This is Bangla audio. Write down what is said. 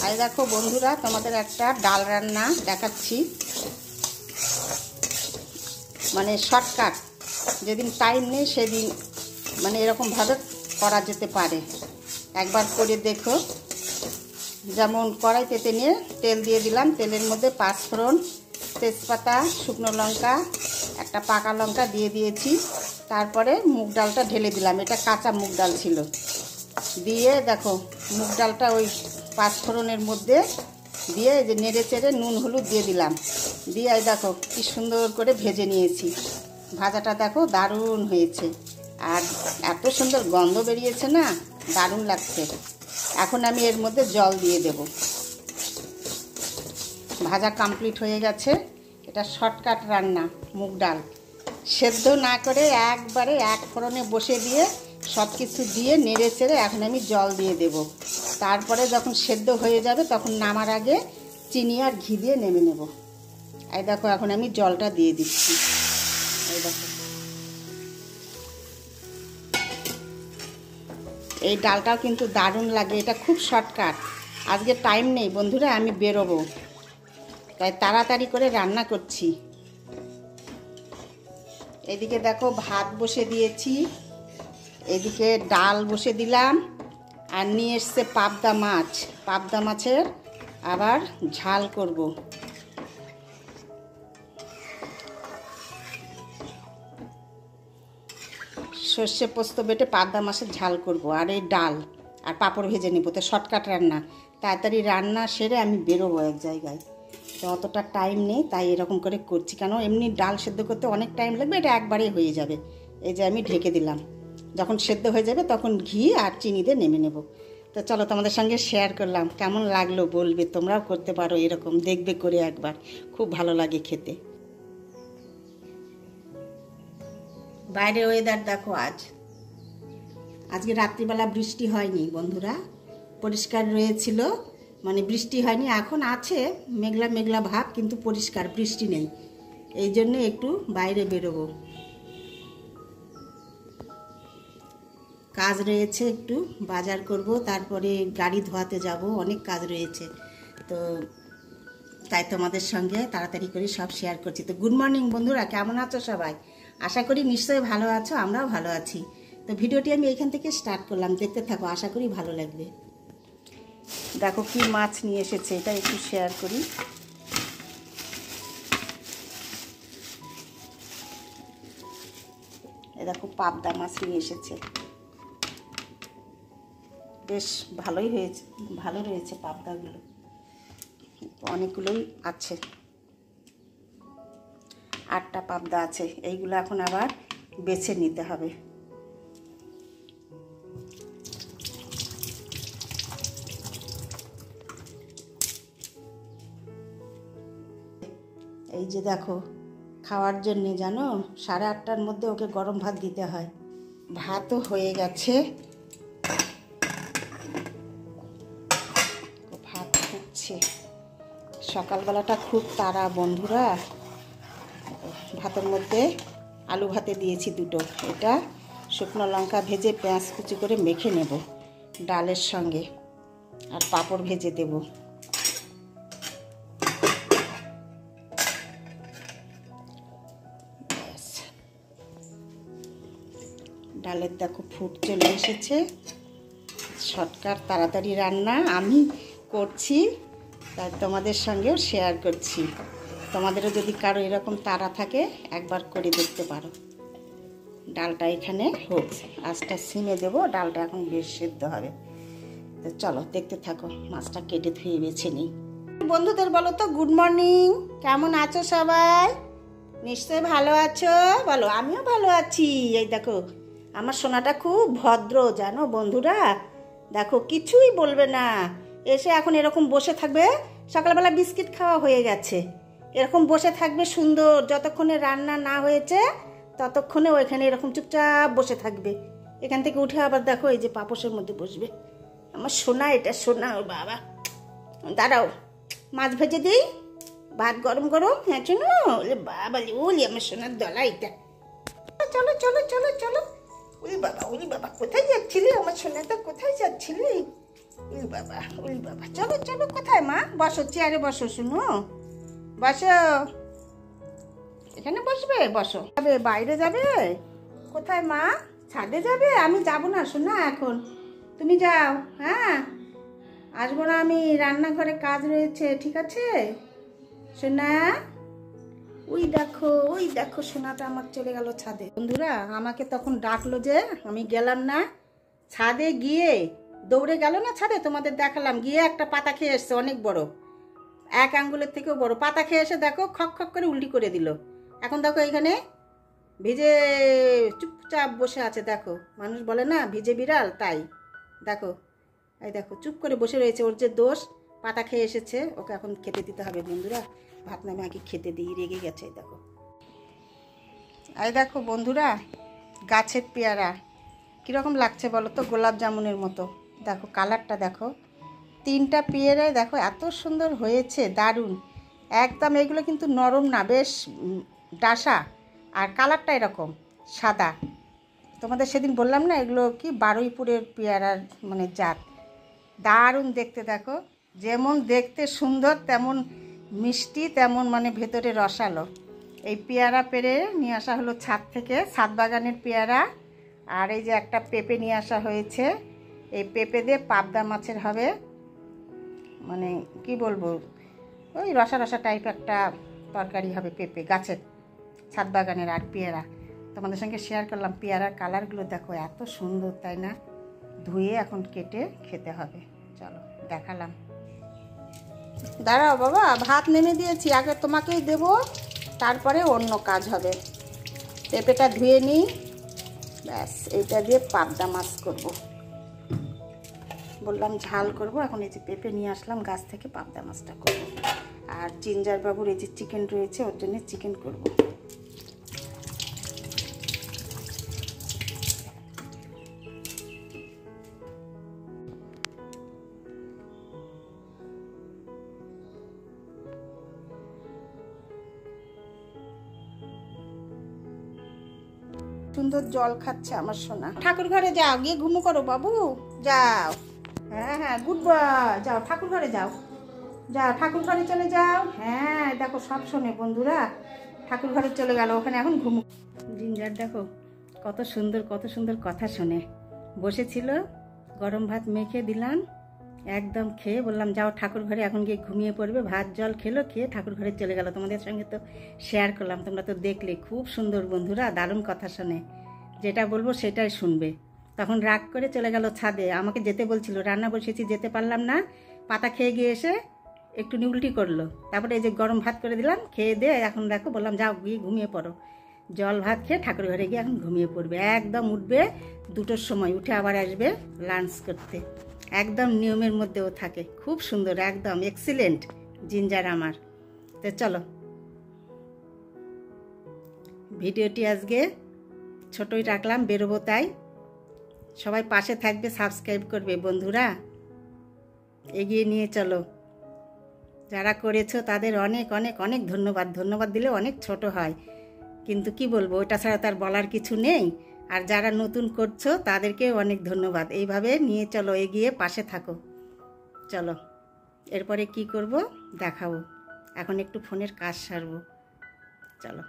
আর দেখো বন্ধুরা, তোমাদের একটা ডাল রান্না দেখাচ্ছি, মানে শর্টকাট। যেদিন টাইম নেই সেদিন মানে এরকমভাবে করা যেতে পারে, একবার করে দেখো। যেমন কড়াই পেতে নিয়ে তেল দিয়ে দিলাম, তেলের মধ্যে পাঁচফোড়ন, তেজপাতা, শুকনো লঙ্কা, একটা পাকা লঙ্কা দিয়ে দিয়েছি। তারপরে মুগ ডালটা ঢেলে দিলাম, এটা কাঁচা মুগ ডাল ছিল। দিয়ে দেখো মুগ ডালটা ওই পাঁচফোড়নের মধ্যে দিয়ে যে নেড়ে চেড়ে নুন হলুদ দিয়ে দিলাম, দিয়ে দেখো কি সুন্দর করে ভেজে নিয়েছি। ভাজাটা দেখো দারুণ হয়েছে, আর এত সুন্দর গন্ধ বেরিয়েছে না, দারুণ লাগছে। এখন আমি এর মধ্যে জল দিয়ে দেব। ভাজা কমপ্লিট হয়ে গেছে। এটা শর্টকাট রান্না, মুগ ডাল সেদ্ধ না করে একবারে এক ফোড়নে বসে দিয়ে সব কিছু দিয়ে নেড়ে চেড়ে এখন আমি জল দিয়ে দেব। তারপরে যখন সেদ্ধ হয়ে যাবে তখন নামার আগে চিনি আর ঘি দিয়ে নেমে নেব। এই দেখো এখন আমি জলটা দিয়ে দিচ্ছি। এই দেখো, এই ডালটাও কিন্তু দারুণ লাগে, এটা খুব শর্টকাট। আজকে টাইম নেই বন্ধুরা, আমি বেরোবো, তাই তাড়াতাড়ি করে রান্না করছি। এদিকে দেখো ভাত বসে দিয়েছি, এদিকে ডাল বসে দিলাম, আর নিয়ে এসছে পাবদা মাছ। পাবদা মাছের আবার ঝাল করব। সর্ষে পোস্ত বেটে পাবদা মাছের ঝাল করব, আর এই ডাল আর পাঁপড় ভেজে নেব। তো শর্টকাট রান্না, তাড়াতাড়ি রান্না সেরে আমি বেরোবো এক জায়গায়। তো অতটা টাইম নেই, তাই এরকম করে করছি। কেন এমনি ডাল সেদ্ধ করতে অনেক টাইম লাগবে, এটা একবারেই হয়ে যাবে। এই যে আমি ঢেকে দিলাম, যখন সেদ্ধ হয়ে যাবে তখন ঘি আর চিনি দিয়ে নেমে নেব। তো চলো তোমাদের সঙ্গে শেয়ার করলাম, কেমন লাগলো বলবে, তোমরাও করতে পারো এরকম, দেখবে করে একবার, খুব ভালো লাগে খেতে। বাইরের ওয়েদার দেখো, আজকে রাত্রিবেলা বৃষ্টি হয়নি বন্ধুরা, পরিষ্কার রয়েছিল, মানে বৃষ্টি হয়নি। এখন আছে মেঘলা মেঘলা ভাব, কিন্তু পরিষ্কার, বৃষ্টি নেই। এই জন্য একটু বাইরে বেরোবো, কাজ রয়েছে, একটু বাজার করব, তারপরে গাড়ি ধোয়াতে যাব, অনেক কাজ রয়েছে। তো তাই তোমাদের সঙ্গে তাড়াতাড়ি করে সব শেয়ার করছি। তো গুড মর্নিং বন্ধুরা, কেমন আছো সবাই? আশা করি নিশ্চয়ই ভালো আছো, আমরাও ভালো আছি। তো ভিডিওটি আমি এইখান থেকে স্টার্ট করলাম, দেখতে থাকো, আশা করি ভালো লাগবে। দেখো কি মাছ নিয়ে এসেছে, এটা একটু শেয়ার করি। এই দেখো পাবদা মাছ নিয়ে এসেছে, বেশ ভালোই হয়েছে, ভালো রয়েছে পাবদাগুলো, অনেকগুলোই আছে, 8টা পাবদা আছে। এইগুলো এখন আবার বেছে নিতে হবে। এই যে দেখো খাওয়ার জন্যে, জানো 8:30টার মধ্যে ওকে গরম ভাত দিতে হয়। ভাতও হয়ে গেছে, ভাত হচ্ছে। সকালবেলাটা খুব তাড়া বন্ধুরা। ভাতের মধ্যে আলু ভাতে দিয়েছি 2টো, এটা শুকনো লঙ্কা ভেজে পেঁয়াজ কুচি করে মেখে নেব ডালের সঙ্গে, আর পাঁপড় ভেজে দেব। ডালের দেখো ফুট চলে এসেছে। শর্টকাট তাড়াতাড়ি রান্না আমি করছি, তাই তোমাদের সঙ্গেও শেয়ার করছি। তোমাদেরও যদি কারো এরকম তাড়া থাকে একবার করে দেখতে পারো। ডালটা এখানে হোক, আঁচটা সিমে দেবো, ডালটা এখন বেশ সেদ্ধ হবে। তো চলো দেখতে থাকো, মাছটা কেটে ধুয়ে বেছে নিই। বন্ধুদের বলো তো গুড মর্নিং, কেমন আছো সবাই? নিশ্চয়ই ভালো আছো, বলো আমিও ভালো আছি। এই দেখো আমার সোনাটা খুব ভদ্র জানো বন্ধুরা, দেখো কিছুই বলবে না, এসে এখন এরকম বসে থাকবে। সকালবেলা বিস্কিট খাওয়া হয়ে গেছে, এরকম বসে থাকবে সুন্দর, যতক্ষণে রান্না না হয়েছে ততক্ষণে ওইখানে এরকম চুপচাপ বসে থাকবে। এখান থেকে উঠে আবার দেখো এই যে পাপোশের মধ্যে বসবে। আমার সোনা, এটা সোনা। ও বাবা, দাঁড়াও মাছ ভেজে দিই, ভাত গরম গরম। হ্যাঁ চলো, ওলে বাবা, ওলি আমার সোনার দলা, এটা চলো চলো চলো চলো। ওলি বাবা, ওলি বাবা, কোথায় যাচ্ছিলি আমার সোনাটা, কোথায় যাচ্ছিলি? ওলি ওই বাবা, চলো চলো। কোথায় মা? বসো, চেয়ারে বসো। শুনো, বসো, এখানে বসবে, বসো। যাবে বাইরে যাবে? কোথায় মা? ছাদে যাবে? আমি যাব না শোনা এখন, তুমি যাও। হ্যাঁ, আসবো না আমি, রান্নাঘরে কাজ রয়েছে, ঠিক আছে সোনা? ওই দেখো সোনাটা আমার চলে গেল ছাদে। বন্ধুরা আমাকে তখন ডাকলো যে আমি গেলাম না, ছাদে গিয়ে দৌড়ে গেল না ছাদে, তোমাদের দেখালাম, গিয়ে একটা পাতা খেয়ে এসছে, অনেক বড়, 1 আঙ্গুলের থেকেও বড় পাতা খেয়ে এসে দেখো খক খক করে উল্টি করে দিল। এখন দেখো এখানে ভিজে চুপচাপ বসে আছে। দেখো, মানুষ বলে না ভিজে বিড়াল, তাই দেখো, এই দেখো চুপ করে বসে রয়েছে। ওর যে দোষ, পাতা খেয়ে এসেছে, ওকে এখন খেতে দিতে হবে। বন্ধুরা ভাত নামে আগে খেতে দিই, রেগে গেছে। দেখো, এই দেখো বন্ধুরা, গাছের পেয়ারা কীরকম লাগছে বলো তো? গোলাপ জামুনের মতো। দেখো কালারটা দেখো, 3টা পেয়ারায় দেখো এত সুন্দর হয়েছে, দারুণ একদম। এগুলো কিন্তু নরম না, বেশ ডাসা, আর কালারটা এরকম সাদা। তোমাদের সেদিন বললাম না এগুলো কি বারুইপুরের পেয়ারার মানে জাত, দারুণ দেখতে। দেখো যেমন দেখতে সুন্দর, তেমন মিষ্টি, তেমন মানে ভেতরে রসালো। এই পেয়ারা পেরে নিয়ে আসা হলো ছাদ থেকে, ছাদ বাগানের পেয়ারা। আর এই যে একটা পেঁপে নিয়ে আসা হয়েছে, এই পেঁপে দিয়ে পাবদা মাছের হবে, মানে কি বলবো, ওই রসা রসা টাইপ একটা তরকারি হবে, পেঁপে গাছের, ছাদ বাগানের। আর পেয়ারা তোমাদের সঙ্গে শেয়ার করলাম। পেয়ারার কালারগুলো দেখো এত সুন্দর, তাই না? ধুয়ে এখন কেটে খেতে হবে। চলো দেখালাম। দাঁড়াও বাবা, ভাত নেমে দিয়েছি, আগে তোমাকেই দেব, তারপরে অন্য কাজ হবে। পেঁপেটা ধুয়ে নিই, ব্যাস এইটা দিয়ে পাবদা মাছ করব। বললাম ঝাল করব, এখন এই যে পেঁপে নিয়ে আসলাম গাছ থেকে, পাবদা মাছটা করব। আর জিঞ্জার বাবুর এই যে চিকেন রয়েছে, ওর জন্য চিকেন করব। সুন্দর জল খাচ্ছে আমার সোনা। ঠাকুর ঘরে যাও, গিয়ে ঘুমো করো বাবু, যাও। হ্যাঁ হ্যাঁ, গুড বয়, যাও ঠাকুর ঘরে যাও, যাও ঠাকুর ঘরে চলে যাও। হ্যাঁ দেখো সব শোনে বন্ধুরা, ঠাকুর ঘরে চলে গেল, ওখানে এখন ঘুমো। জিঞ্জার দেখো কত সুন্দর কথা শোনে। বসেছিল, গরম ভাত মেখে দিলাম, একদম খেয়ে বললাম যাও ঠাকুর ঘরে, এখন গিয়ে ঘুমিয়ে পড়বে। ভাত জল খেলো, খেয়ে ঠাকুর ঘরে চলে গেল। তোমাদের সঙ্গে তো শেয়ার করলাম, তোমরা তো দেখলে, খুব সুন্দর বন্ধুরা, দারুণ কথা শোনে, যেটা বলবো সেটাই শুনবে। তখন রাগ করে চলে গেল ছাদে, আমাকে যেতে বলছিল, রান্না বসেছি যেতে পারলাম না, পাতা খেয়ে গিয়ে এসে একটু উল্টি করলো। তারপরে এই যে গরম ভাত করে দিলাম, খেয়ে দিয়ে এখন দেখো বললাম যাও গিয়ে ঘুমিয়ে পড়ো। জল ভাত খেয়ে ঠাকুর ঘরে গিয়ে এখন ঘুমিয়ে পড়বে, একদম উঠবে 2টোর সময়, উঠে আবার আসবে লাঞ্চ করতে, একদম নিয়মের মধ্যেও থাকে। খুব সুন্দর, একদম এক্সিলেন্ট জিঞ্জার আমার। তো চলো ভিডিওটি আজকে ছোটই রাখলাম, বেরোবো তাই। সবাই পাশে থাকবে, সাবস্ক্রাইব করবে বন্ধুরা, এগিয়ে নিয়ে চলো। যারা করেছো তাদের অনেক অনেক অনেক ধন্যবাদ। ধন্যবাদ দিলে অনেক ছোট হয়, কিন্তু কি বলবো, ওটা ছাড়া তার বলার কিছু নেই। আর যারা নতুন করছো তাদেরকেও অনেক ধন্যবাদ। এইভাবে নিয়ে চলো, এগিয়ে পাশে থাকো। চলো এরপরে কি করব দেখাবো, এখন একটু ফোনের কাজ সারবো। চলো।